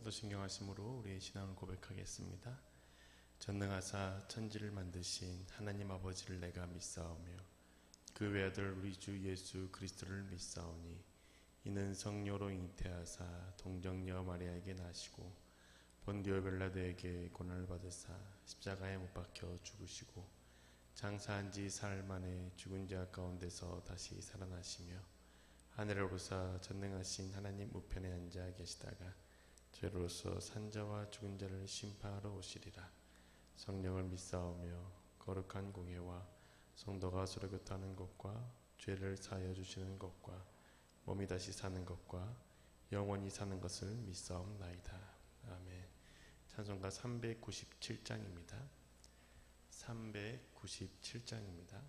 사도신경하심으로 우리의 신앙을 고백하겠습니다. 전능하사 천지를 만드신 하나님 아버지를 내가 믿사오며 그 외아들 우리 주 예수 그리스도를 믿사오니 이는 성령으로 잉태하사 동정녀 마리아에게 나시고 본디오 빌라도에게 고난을 받으사 십자가에 못 박혀 죽으시고 장사한 지 사흘 만에 죽은 자 가운데서 다시 살아나시며 하늘을 보사 전능하신 하나님 우편에 앉아 계시다가 죄로서 산자와 죽은 자를 심판하러 오시리라. 성령을 믿사오며 거룩한 공예와 성도가 서로 교통하는 것과 죄를 사하여 주시는 것과 몸이 다시 사는 것과 영원히 사는 것을 믿사옵나이다. 아멘. 찬송가 397장입니다. 397장입니다.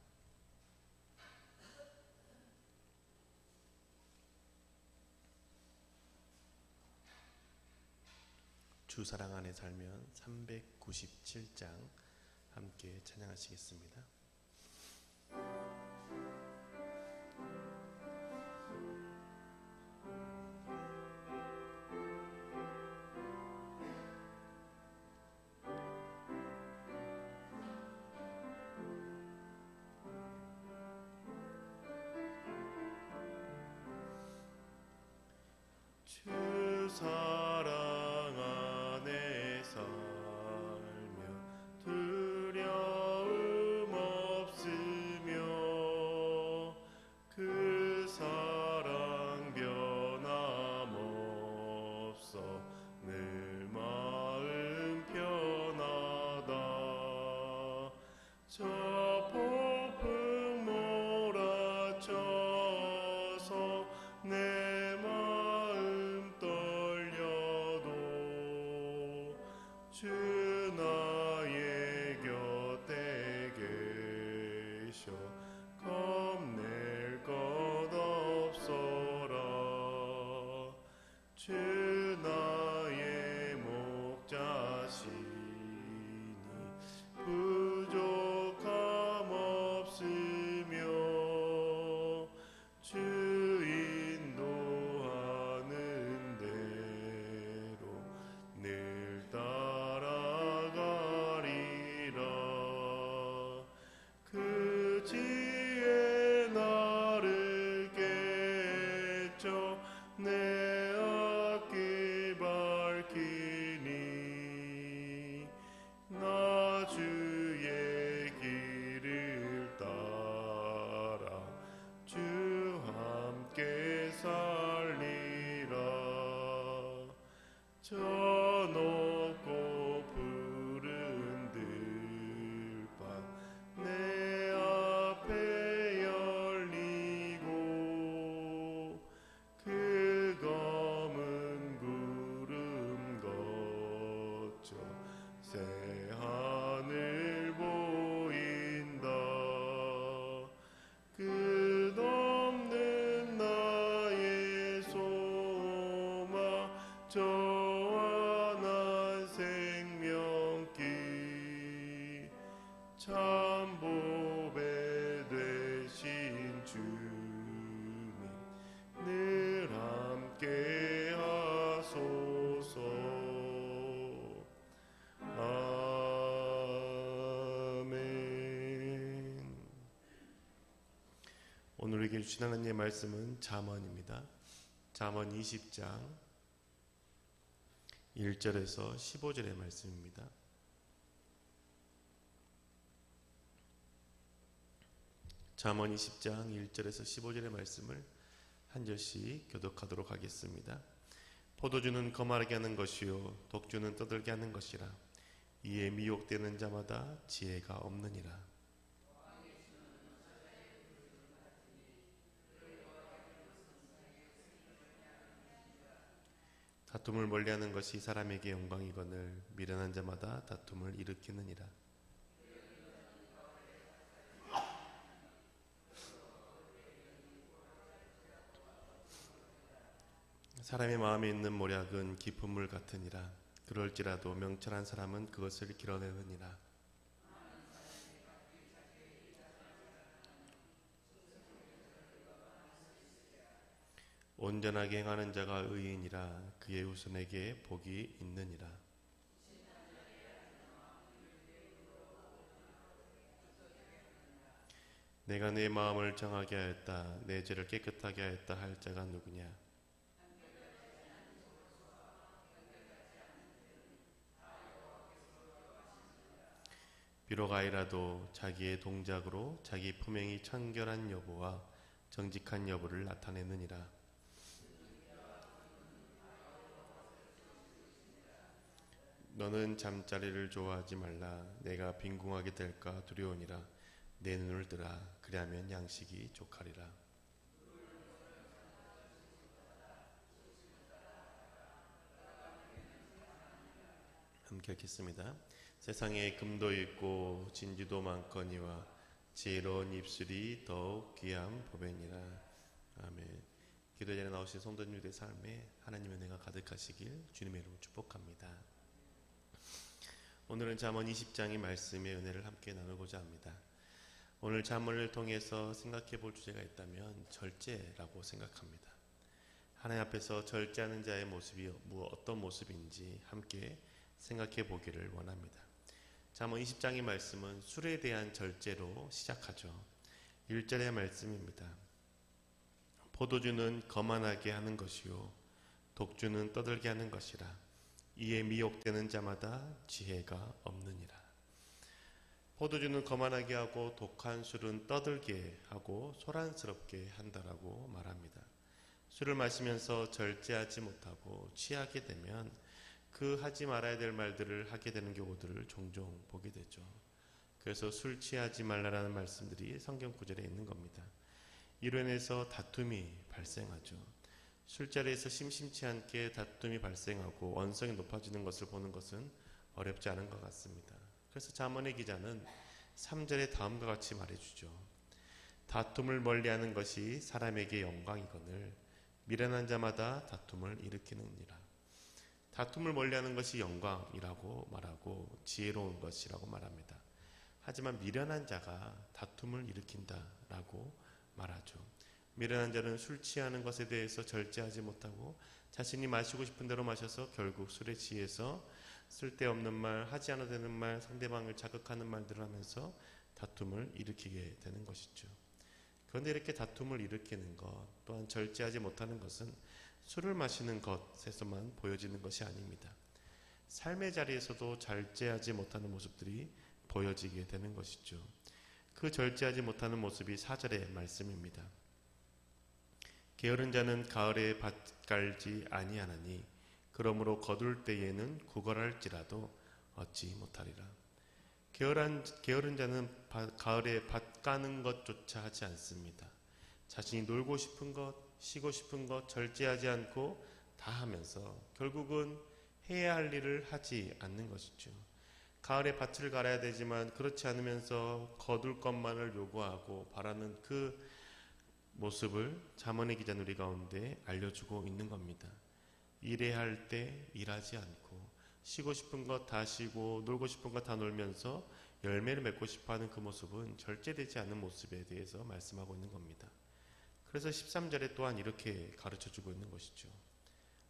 주 사랑 안에 살면 397장 함께 찬양하시겠습니다. 주 사랑 안에 살며 두려움 없으며 그 사랑 변함없어 늘 마음 편하다. 저 폭풍 몰아쳐서 내 마음 떨려도 주 나의 곁에 계셔 겁낼 것 없어라. 주 나의 목자시니 부족함 없으며 주 인도하는 대로 늘 따라가리라. 그 지혜 나를 깨쳐 내 앞길 밝히니 나 주의 길을 따라 주 함께 살리라. 저 높고 푸른 들판 내 앞에 열리고 그 검은 구름 거쳐 새 하늘 보인다. 끝없는 나의 소망 저 환한 생명길 참 보배 되신 주님 늘 함께 하소서. 아멘. 오늘 우리에게 주신 하나님의 말씀은 잠언입니다. 잠언 20장 1절에서 15절의 말씀입니다. 잠언 20장 1절에서 15절의 말씀을 한 절씩 교독하도록 하겠습니다. 포도주는 거만하게 하는 것이요 독주는 떠들게 하는 것이라. 이에 미혹되는 자마다 지혜가 없느니라. 다툼을 멀리하는 것이 사람에게 영광이거늘 미련한 자마다 다툼을 일으키느니라. 사람의 마음에 있는 모략은 깊은 물 같으니라. 그럴지라도 명철한 사람은 그것을 길어내느니라. 온전하게 행하는 자가 의인이라. 그의 후손에게 복이 있느니라. 내가 내 마음을 정하게 하였다. 내 죄를 깨끗하게 하였다 할 자가 누구냐? 비록 아이라도 자기의 동작으로 자기 품행이 청결한 여부와 정직한 여부를 나타내느니라. 너는 잠자리를 좋아하지 말라. 내가 빈궁하게 될까 두려우니라. 내 눈을 뜨라. 그리하면 양식이 족하리라. 함께 읽겠습니다. 세상에 금도 있고 진주도 많거니와 지혜로운 입술이 더욱 귀한 보배니라. 아멘. 기도 전에 나오신 성도님들의 삶에 하나님의 은혜가 가득하시길 주님의 이름으로 축복합니다. 오늘은 잠언 20장의 말씀의 은혜를 함께 나누고자 합니다. 오늘 잠언을 통해서 생각해 볼 주제가 있다면 절제라고 생각합니다. 하나님 앞에서 절제하는 자의 모습이 어떤 모습인지 함께 생각해 보기를 원합니다. 잠언 20장의 말씀은 술에 대한 절제로 시작하죠. 1절의 말씀입니다. 포도주는 거만하게 하는 것이요 독주는 떠들게 하는 것이라. 이에 미혹되는 자마다 지혜가 없느니라. 포도주는 거만하게 하고 독한 술은 떠들게 하고 소란스럽게 한다라고 말합니다. 술을 마시면서 절제하지 못하고 취하게 되면 그 하지 말아야 될 말들을 하게 되는 경우들을 종종 보게 되죠. 그래서 술 취하지 말라라는 말씀들이 성경 구절에 있는 겁니다. 이로 인해서 다툼이 발생하죠. 술자리에서 심심치 않게 다툼이 발생하고 언성이 높아지는 것을 보는 것은 어렵지 않은 것 같습니다. 그래서 잠언의 기자는 3절에 다음과 같이 말해주죠. 다툼을 멀리하는 것이 사람에게 영광이거늘 미련한 자마다 다툼을 일으키느니라. 다툼을 멀리하는 것이 영광이라고 말하고 지혜로운 것이라고 말합니다. 하지만 미련한 자가 다툼을 일으킨다라고 말하죠. 미련한 자는 술 취하는 것에 대해서 절제하지 못하고 자신이 마시고 싶은 대로 마셔서 결국 술에 취해서 쓸데없는 말, 하지 않아도 되는 말, 상대방을 자극하는 말들을 하면서 다툼을 일으키게 되는 것이죠. 그런데 이렇게 다툼을 일으키는 것 또한 절제하지 못하는 것은 술을 마시는 것에서만 보여지는 것이 아닙니다. 삶의 자리에서도 절제하지 못하는 모습들이 보여지게 되는 것이죠. 그 절제하지 못하는 모습이 4절의 말씀입니다. 게으른 자는 가을에 밭 갈지 아니하나니 그러므로 거둘 때에는 구걸할지라도 얻지 못하리라. 게으른 자는 가을에 밭 가는 것조차 하지 않습니다. 자신이 놀고 싶은 것, 쉬고 싶은 것 절제하지 않고 다 하면서 결국은 해야 할 일을 하지 않는 것이죠. 가을에 밭을 갈아야 되지만 그렇지 않으면서 거둘 것만을 요구하고 바라는 그 모습을 잠언의 기자는 우리 가운데 알려주고 있는 겁니다. 일해야 할 때 일하지 않고 쉬고 싶은 것 다 쉬고 놀고 싶은 것 다 놀면서 열매를 맺고 싶어하는 그 모습은 절제되지 않는 모습에 대해서 말씀하고 있는 겁니다. 그래서 13절에 또한 이렇게 가르쳐주고 있는 것이죠.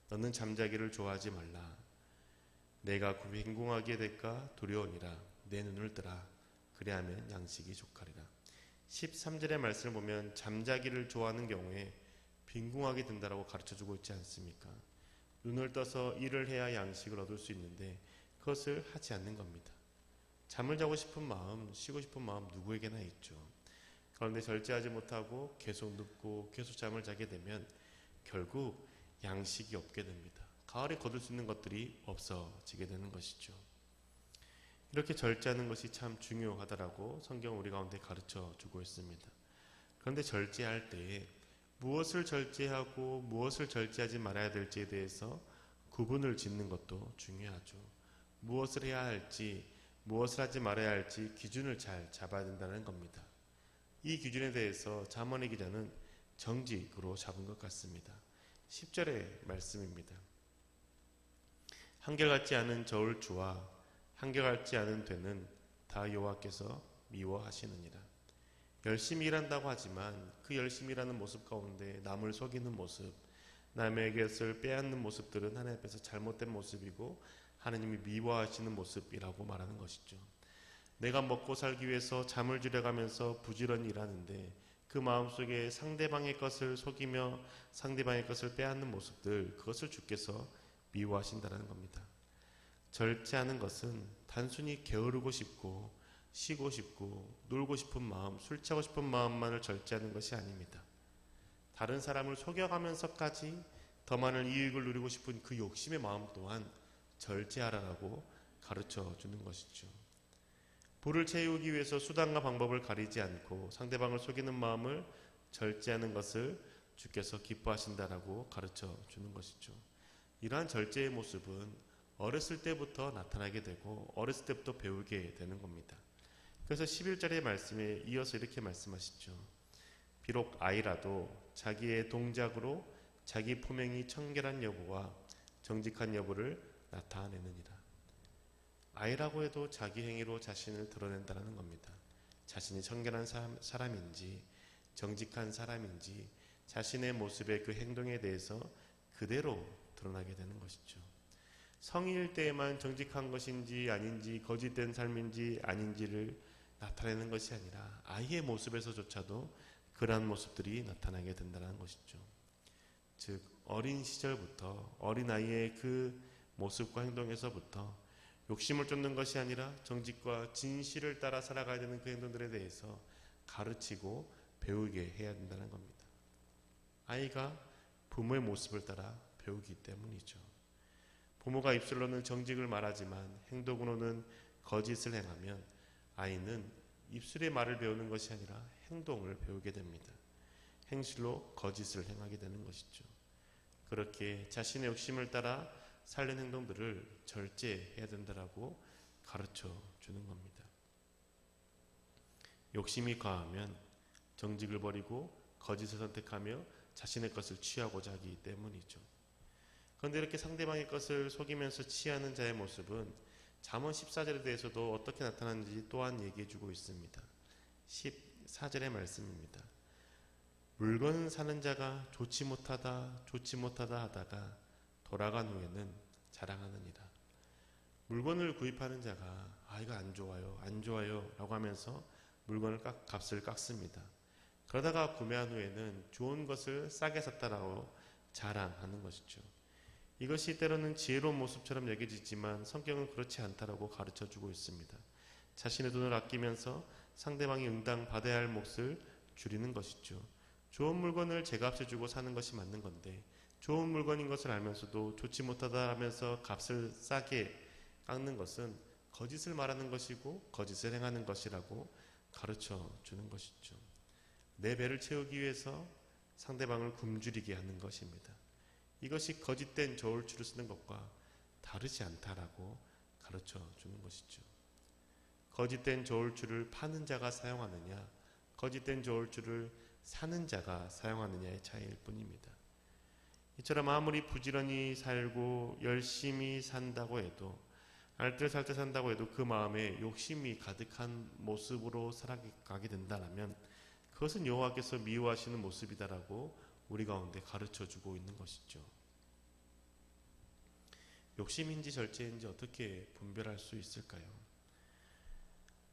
너는 잠자기를 좋아하지 말라. 내가 빈궁하게 될까 두려우니라. 내 눈을 뜨라. 그리하면 양식이 족하리라. 13절의 말씀을 보면 잠자기를 좋아하는 경우에 빈궁하게 된다라고 가르쳐주고 있지 않습니까? 눈을 떠서 일을 해야 양식을 얻을 수 있는데 그것을 하지 않는 겁니다. 잠을 자고 싶은 마음, 쉬고 싶은 마음 누구에게나 있죠. 그런데 절제하지 못하고 계속 눕고 계속 잠을 자게 되면 결국 양식이 없게 됩니다. 가을에 거둘 수 있는 것들이 없어지게 되는 것이죠. 이렇게 절제하는 것이 참 중요하다라고 성경은 우리 가운데 가르쳐 주고 있습니다. 그런데 절제할 때에 무엇을 절제하고 무엇을 절제하지 말아야 될지에 대해서 구분을 짓는 것도 중요하죠. 무엇을 해야 할지 무엇을 하지 말아야 할지 기준을 잘 잡아야 된다는 겁니다. 이 기준에 대해서 잠언의 기자는 정직으로 잡은 것 같습니다. 10절의 말씀입니다. 한결같지 않은 저울추와 한결같지 않은 되는 다 여호와께서 미워하시느니라. 열심히 일한다고 하지만 그 열심히 일하는 모습 가운데 남을 속이는 모습, 남의 것을 빼앗는 모습들은 하나님 앞에서 잘못된 모습이고 하나님이 미워하시는 모습이라고 말하는 것이죠. 내가 먹고 살기 위해서 잠을 줄여가면서 부지런히 일하는데 그 마음속에 상대방의 것을 속이며 상대방의 것을 빼앗는 모습들, 그것을 주께서 미워하신다는 겁니다. 절제하는 것은 단순히 게으르고 싶고 쉬고 싶고 놀고 싶은 마음, 술 취하고 싶은 마음만을 절제하는 것이 아닙니다. 다른 사람을 속여가면서까지 더 많은 이익을 누리고 싶은 그 욕심의 마음 또한 절제하라고 가르쳐 주는 것이죠. 부를 채우기 위해서 수단과 방법을 가리지 않고 상대방을 속이는 마음을 절제하는 것을 주께서 기뻐하신다라고 가르쳐 주는 것이죠. 이러한 절제의 모습은 어렸을 때부터 나타나게 되고 어렸을 때부터 배우게 되는 겁니다. 그래서 11절의 말씀에 이어서 이렇게 말씀하시죠. 비록 아이라도 자기의 동작으로 자기 품행이 청결한 여부와 정직한 여부를 나타내느니라. 아이라고 해도 자기 행위로 자신을 드러낸다는 겁니다. 자신이 청결한 사람인지 정직한 사람인지 자신의 모습의 그 행동에 대해서 그대로 드러나게 되는 것이죠. 성인일 때에만 정직한 것인지 아닌지 거짓된 삶인지 아닌지를 나타내는 것이 아니라 아이의 모습에서조차도 그러한 모습들이 나타나게 된다는 것이죠. 즉 어린 시절부터 어린아이의 그 모습과 행동에서부터 욕심을 쫓는 것이 아니라 정직과 진실을 따라 살아가야 되는 그 행동들에 대해서 가르치고 배우게 해야 된다는 겁니다. 아이가 부모의 모습을 따라 배우기 때문이죠. 부모가 입술로는 정직을 말하지만 행동으로는 거짓을 행하면 아이는 입술의 말을 배우는 것이 아니라 행동을 배우게 됩니다. 행실로 거짓을 행하게 되는 것이죠. 그렇게 자신의 욕심을 따라 살는 행동들을 절제해야 된다라고 가르쳐 주는 겁니다. 욕심이 과하면 정직을 버리고 거짓을 선택하며 자신의 것을 취하고자 하기 때문이죠. 그런데 이렇게 상대방의 것을 속이면서 취하는 자의 모습은 잠언 14절에 대해서도 어떻게 나타나는지 또한 얘기해 주고 있습니다. 14절의 말씀입니다. 물건 사는 자가 좋지 못하다 하다가 돌아간 후에는 자랑하느니라. 물건을 구입하는 자가 이거 안 좋아요 라고 하면서 물건을 값을 깎습니다. 그러다가 구매한 후에는 좋은 것을 싸게 샀다라고 자랑하는 것이죠. 이것이 때로는 지혜로운 모습처럼 여겨지지만 성경은 그렇지 않다라고 가르쳐주고 있습니다. 자신의 돈을 아끼면서 상대방이 응당 받아야 할 몫을 줄이는 것이죠. 좋은 물건을 제값에 주고 사는 것이 맞는 건데 좋은 물건인 것을 알면서도 좋지 못하다 하면서 값을 싸게 깎는 것은 거짓을 말하는 것이고 거짓을 행하는 것이라고 가르쳐 주는 것이죠. 내 배를 채우기 위해서 상대방을 굶주리게 하는 것입니다. 이것이 거짓된 저울추를 쓰는 것과 다르지 않다라고 가르쳐 주는 것이죠. 거짓된 저울추를 파는 자가 사용하느냐, 거짓된 저울추를 사는 자가 사용하느냐의 차이일 뿐입니다. 이처럼 아무리 부지런히 살고 열심히 산다고 해도 알뜰살뜰 산다고 해도 그 마음에 욕심이 가득한 모습으로 살아가게 된다면 그것은 여호와께서 미워하시는 모습이다라고 우리 가운데 가르쳐주고 있는 것이죠. 욕심인지 절제인지 어떻게 분별할 수 있을까요?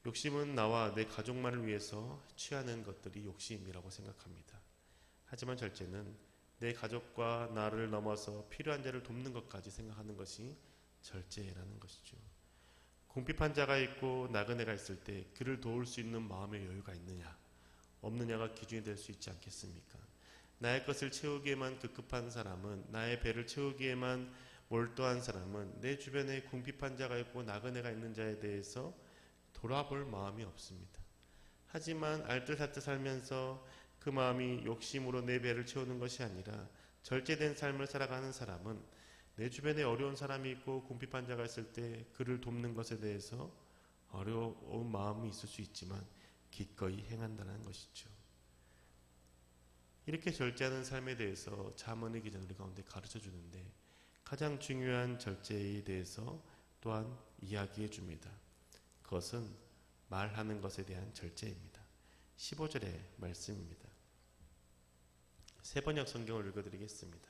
욕심은 나와 내 가족만을 위해서 취하는 것들이 욕심이라고 생각합니다. 하지만 절제는 내 가족과 나를 넘어서 필요한 자를 돕는 것까지 생각하는 것이 절제라는 것이죠. 궁핍한 자가 있고 나그네가 있을 때 그를 도울 수 있는 마음의 여유가 있느냐 없느냐가 기준이 될 수 있지 않겠습니까? 나의 것을 채우기에만 급급한 사람은, 나의 배를 채우기에만 몰두한 사람은 내 주변에 궁핍한 자가 있고 나그네가 있는 자에 대해서 돌아볼 마음이 없습니다. 하지만 알뜰살뜰 살면서 그 마음이 욕심으로 내 배를 채우는 것이 아니라 절제된 삶을 살아가는 사람은 내 주변에 어려운 사람이 있고 궁핍한 자가 있을 때 그를 돕는 것에 대해서 어려운 마음이 있을 수 있지만 기꺼이 행한다는 것이죠. 이렇게 절제하는 삶에 대해서 잠언의 기자는 우리 가운데 가르쳐 주는데 가장 중요한 절제에 대해서 또한 이야기해 줍니다. 그것은 말하는 것에 대한 절제입니다. 15절의 말씀입니다. 세번역 성경을 읽어드리겠습니다.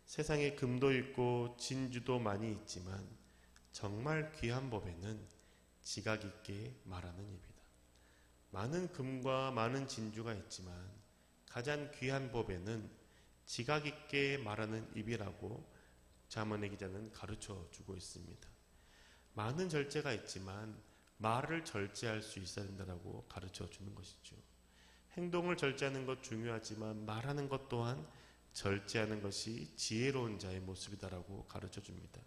세상에 금도 있고 진주도 많이 있지만 정말 귀한 법에는 지각 있게 말하는 입이다. 많은 금과 많은 진주가 있지만 가장 귀한 법에는 지각 있게 말하는 입이라고 잠언의 기자는 가르쳐 주고 있습니다. 많은 절제가 있지만 말을 절제할 수 있어야 된다고 가르쳐 주는 것이죠. 행동을 절제하는 것 중요하지만 말하는 것 또한 절제하는 것이 지혜로운 자의 모습이다라고 가르쳐 줍니다.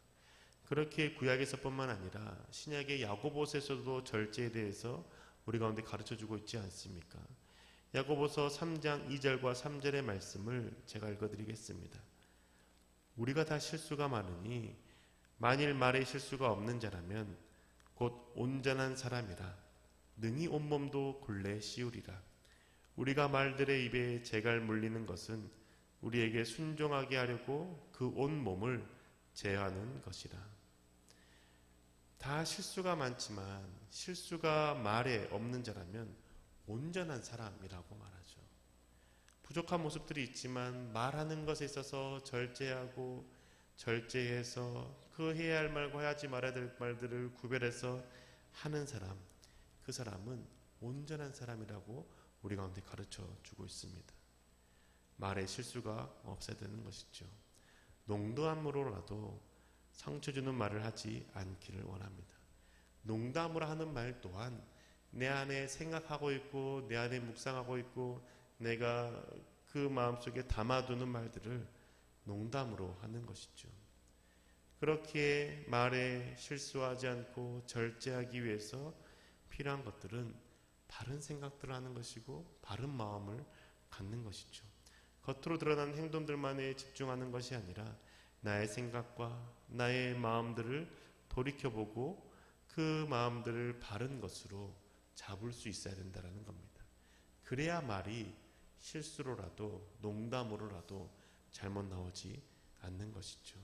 그렇게 구약에서뿐만 아니라 신약의 야고보서에서도 절제에 대해서 우리 가운데 가르쳐 주고 있지 않습니까? 야고보서 3장 2절과 3절의 말씀을 제가 읽어드리겠습니다. 우리가 다 실수가 많으니 만일 말에 실수가 없는 자라면 곧 온전한 사람이라 능히 온몸도 굴레 씌우리라. 우리가 말들의 입에 재갈 물리는 것은 우리에게 순종하게 하려고 그 온 몸을 제하는 것이라. 다 실수가 많지만 실수가 말에 없는 자라면 온전한 사람이라고 말하죠. 부족한 모습들이 있지만 말하는 것에 있어서 절제하고 절제해서 그 해야 할 말과 하지 말아야 될 말들을 구별해서 하는 사람, 그 사람은 온전한 사람이라고 우리 가운데 가르쳐 주고 있습니다. 말에 실수가 없어야 되는 것이죠. 농담으로라도 상처 주는 말을 하지 않기를 원합니다. 농담으로 하는 말 또한 내 안에 생각하고 있고 내 안에 묵상하고 있고 내가 그 마음속에 담아두는 말들을 농담으로 하는 것이죠. 그렇게 말에 실수하지 않고 절제하기 위해서 필요한 것들은 바른 생각들을 하는 것이고 바른 마음을 갖는 것이죠. 겉으로 드러나는 행동들만에 집중하는 것이 아니라 나의 생각과 나의 마음들을 돌이켜보고 그 마음들을 바른 것으로 잡을 수 있어야 된다는 겁니다. 그래야 말이 실수로라도 농담으로라도 잘못 나오지 않는 것이죠.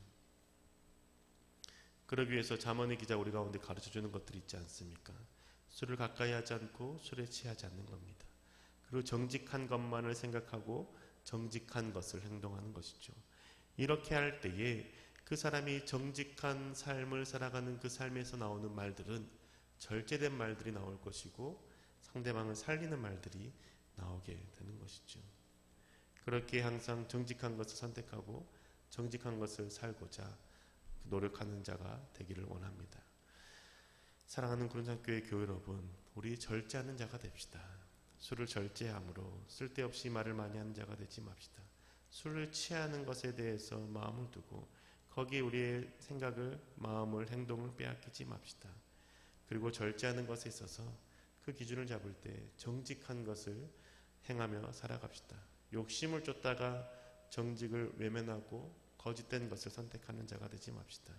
그러기 위해서 잠언의 기자 우리 가운데 가르쳐주는 것들이 있지 않습니까? 술을 가까이 하지 않고 술에 취하지 않는 겁니다. 그리고 정직한 것만을 생각하고 정직한 것을 행동하는 것이죠. 이렇게 할 때에 그 사람이 정직한 삶을 살아가는 그 삶에서 나오는 말들은 절제된 말들이 나올 것이고 상대방을 살리는 말들이 나오게 되는 것이죠. 그렇게 항상 정직한 것을 선택하고 정직한 것을 살고자 노력하는 자가 되기를 원합니다. 사랑하는 구름산교회 교회 여러분, 우리 절제하는 자가 됩시다. 술을 절제함으로 쓸데없이 말을 많이 하는 자가 되지 맙시다. 술을 취하는 것에 대해서 마음을 두고 거기에 우리의 생각을, 마음을, 행동을 빼앗기지 맙시다. 그리고 절제하는 것에 있어서 그 기준을 잡을 때 정직한 것을 행하며 살아갑시다. 욕심을 쫓다가 정직을 외면하고 거짓된 것을 선택하는 자가 되지 맙시다.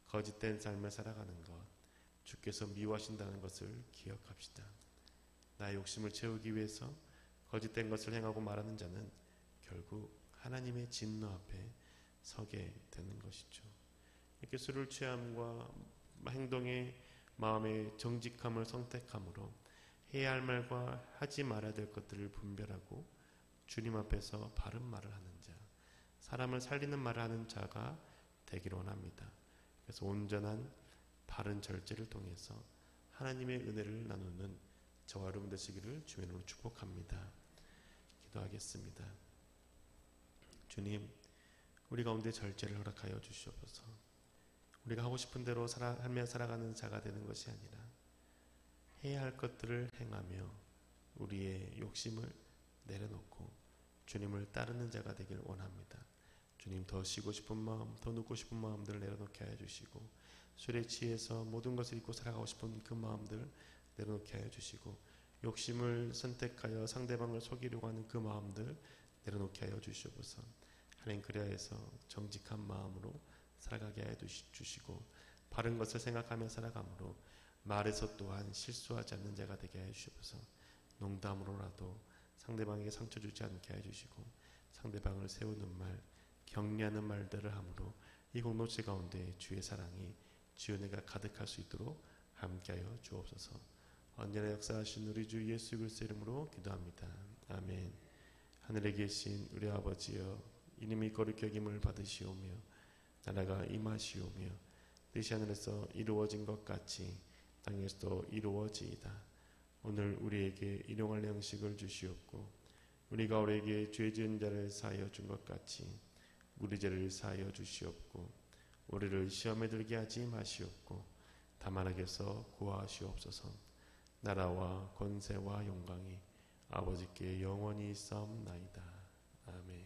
거짓된 삶을 살아가는 것, 주께서 미워하신다는 것을 기억합시다. 나의 욕심을 채우기 위해서 거짓된 것을 행하고 말하는 자는 결국 하나님의 진노 앞에 서게 되는 것이죠. 이렇게 술을 취함과 행동의 마음의 정직함을 선택함으로 해야 할 말과 하지 말아야 될 것들을 분별하고 주님 앞에서 바른 말을 하는 자, 사람을 살리는 말을 하는 자가 되기를 원합니다. 그래서 온전한 바른 절제를 통해서 하나님의 은혜를 나누는 저와 여러분 되시기를 주의 이름으로 축복합니다. 기도하겠습니다. 주님, 우리 가운데 절제를 허락하여 주시옵소서. 우리가 하고 싶은 대로 살며 살아가는 자가 되는 것이 아니라 해야 할 것들을 행하며 우리의 욕심을 내려놓고 주님을 따르는 자가 되길 원합니다. 주님, 더 쉬고 싶은 마음, 더 눕고 싶은 마음들을 내려놓게 하여 주시고 술에 취해서 모든 것을 잊고 살아가고 싶은 그 마음들 내려놓게 하여 주시고 욕심을 선택하여 상대방을 속이려고 하는 그 마음들 내려놓게 하여 주시옵소서. 하나님, 그리하여서 정직한 마음으로 살아가게 하여 주시고 바른 것을 생각하며 살아가므로 말에서 또한 실수하지 않는 자가 되게 하여 주시옵소서. 농담으로라도 상대방에게 상처 주지 않게 하여 주시고 상대방을 세우는 말, 격려하는 말들을 함으로 이 공동체 가운데 주의 사랑이, 주의 은혜가 가득할 수 있도록 함께하여 주옵소서. 언제나 역사하신 우리 주 예수 그리스도의 이름으로 기도합니다. 아멘. 하늘에 계신 우리 아버지여, 이름이 거룩히 여김을 받으시오며 나라가 임하시오며 뜻이 하늘에서 이루어진 것 같이 땅에서도 이루어지이다. 오늘 우리에게 일용할 양식을 주시옵고 우리가 우리에게 죄 지은 자를 사하여 준 것 같이 우리 죄를 사하여 주시옵고 우리를 시험에 들게 하지 마시옵고 다만 악에서 구하시옵소서. 나라와 권세와 영광이 아버지께 영원히 있사옵나이다. 아멘.